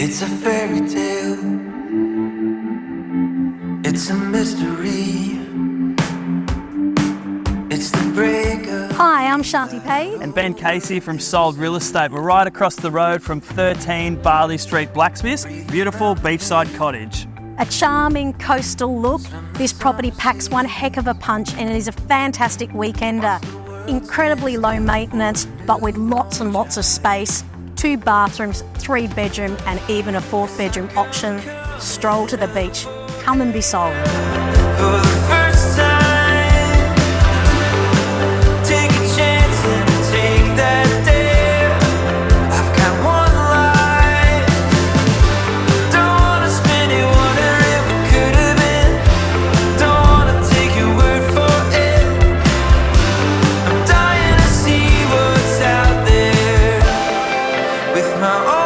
It's a fairy tale. It's a mystery. It's the breaker. Hi, I'm Shanti Payne. And Ben Casey from Sold Real Estate. We're right across the road from 13 Bali Street, Blacksmiths. Beautiful beachside cottage. A charming coastal look. This property packs one heck of a punch and it is a fantastic weekender. Incredibly low maintenance, but with lots and lots of space. 2 bathrooms, 3 bedroom and even a 4th bedroom option. Stroll to the beach. Come and be sold. For the first time, take a chance and take that dare. I've got one life. Don't wanna spend it, wondering what could have been. Don't wanna take your word for it. I'm dying to see what's out there with my own